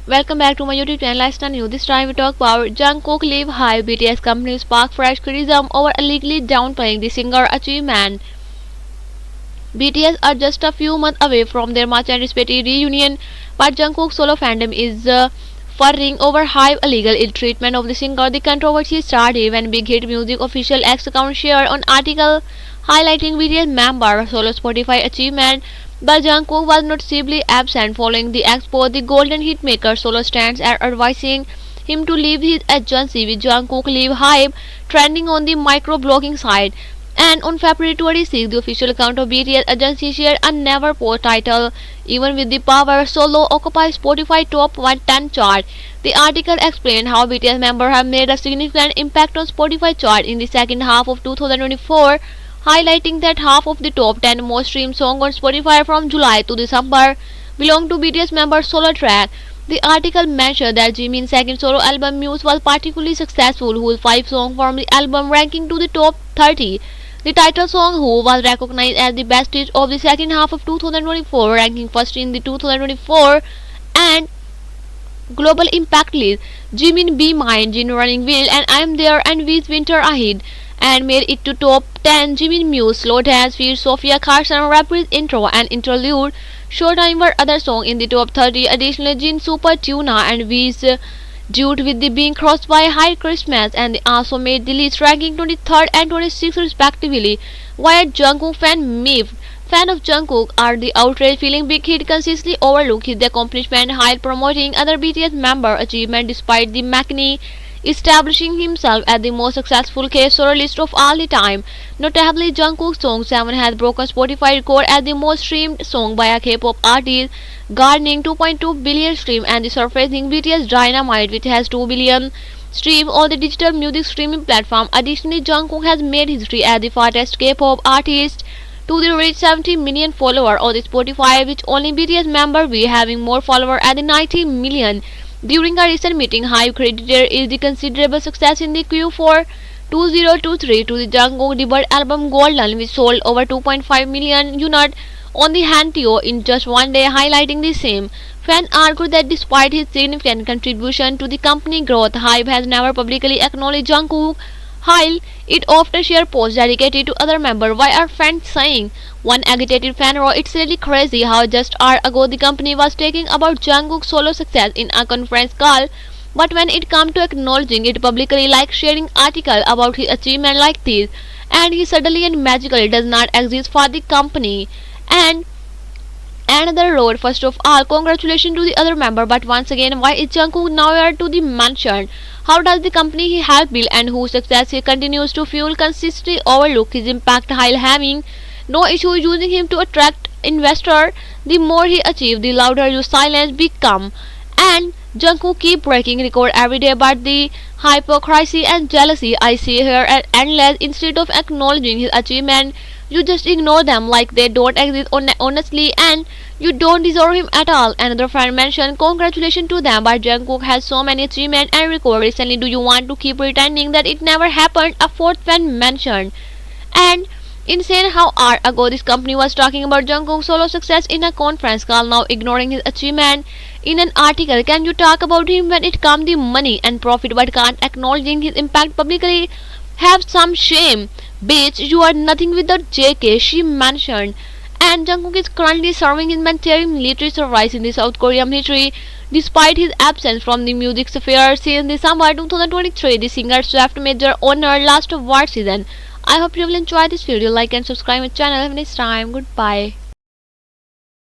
Welcome back to my YouTube channel Lifestyle News. This time we talk about Jungkook leave Hybe. BTS company spark fresh criticism over allegedly downplaying the singer achievement. BTS are just a few months away from their much anticipated reunion, but Jungkook's solo fandom is furring over Hybe illegal ill treatment of the singer. The controversy started when Big Hit Music official X account shared an article highlighting BTS member solo Spotify achievement. But Jungkook was noticeably absent following the expo. The Golden Hitmaker solo stands are advising him to leave his agency, with Jungkook leave Hybe trending on the microblogging site. And on February 26, the official account of BTS agency shared a never post title. Even with the power, solo occupies Spotify top 110 chart. The article explained how BTS members have made a significant impact on Spotify chart in the second half of 2024, highlighting that half of the top 10 most streamed songs on Spotify from July to December belong to BTS members' solo track. The article mentioned that Jimin's second solo album Muse was particularly successful, whose 5 songs from the album ranking to the top 30. The title song Who was recognized as the best hit of the second half of 2024, ranking first in the 2024 and Global Impact list. Jimin, Be Mine, Jin Running Wild, and I'm There and With Winter Ahead, and made it to top 10. Jimin Muse, Slow Dance, feat Sofia Carson, Rapid Intro and Interlude, Showtime were other songs in the top 30. Additionally, Jin Super Tuna and Wiz Dude with the being crossed by High Christmas, and they also made the list, ranking 23rd and 26th respectively. While Jungkook fan of Jungkook are the outrage feeling Big Hit consistently overlook his accomplishment while promoting other BTS member achievement, despite the McKinney establishing himself as the most successful K-soloist of all the time. Notably, Jungkook's song 7 has broken Spotify record as the most streamed song by a K-pop artist, garnering 2.2 billion streams, and the surpassing BTS Dynamite, which has 2 billion streams on the digital music streaming platform. Additionally, Jungkook has made history as the fastest K-pop artist to reach 70 million followers on the Spotify, which only BTS member we having more followers at the 90 million. During a recent meeting, Hybe credited is the considerable success in the Q4 2023 to the Jungkook debut album Golden, which sold over 2.5 million units on the Hanteo in just one day, highlighting the same. Fans argued that despite his significant contribution to the company growth, Hybe has never publicly acknowledged Jungkook. While it often shares posts dedicated to other members, why are fans saying? One agitated fan wrote, "It's really crazy how just hours ago the company was talking about Jungkook's solo success in a conference call, but when it comes to acknowledging it publicly, like sharing article about his achievement like this, and he suddenly and magically does not exist for the company." And another road, first of all, congratulations to the other member, but once again, why is Jungkook nowhere to be mentioned? How does the company he helped build and whose success he continues to fuel consistently overlook his impact while having no issue using him to attract investors? The more he achieves, the louder your silence become. And Jungkook keep breaking record every day, but the hypocrisy and jealousy I see here are endless. Instead of acknowledging his achievement, you just ignore them like they don't exist honestly, and you don't deserve him at all. Another fan mentioned, "Congratulations to them, but Jungkook has so many achievements and records recently. Do you want to keep pretending that it never happened?" A fourth fan mentioned. And insane how hours ago this company was talking about Jungkook's solo success in a conference call, now ignoring his achievement in an article. Can you talk about him when it comes the money and profit, but can't acknowledging his impact publicly? Have some shame, bitch. You are nothing without JK, she mentioned. And Jungkook is currently serving his military service in the South Korean military. Despite his absence from the music sphere since December 2023, the singer swept major honor last award season. I hope you will enjoy this video. Like and subscribe my channel. Have a nice time. Goodbye.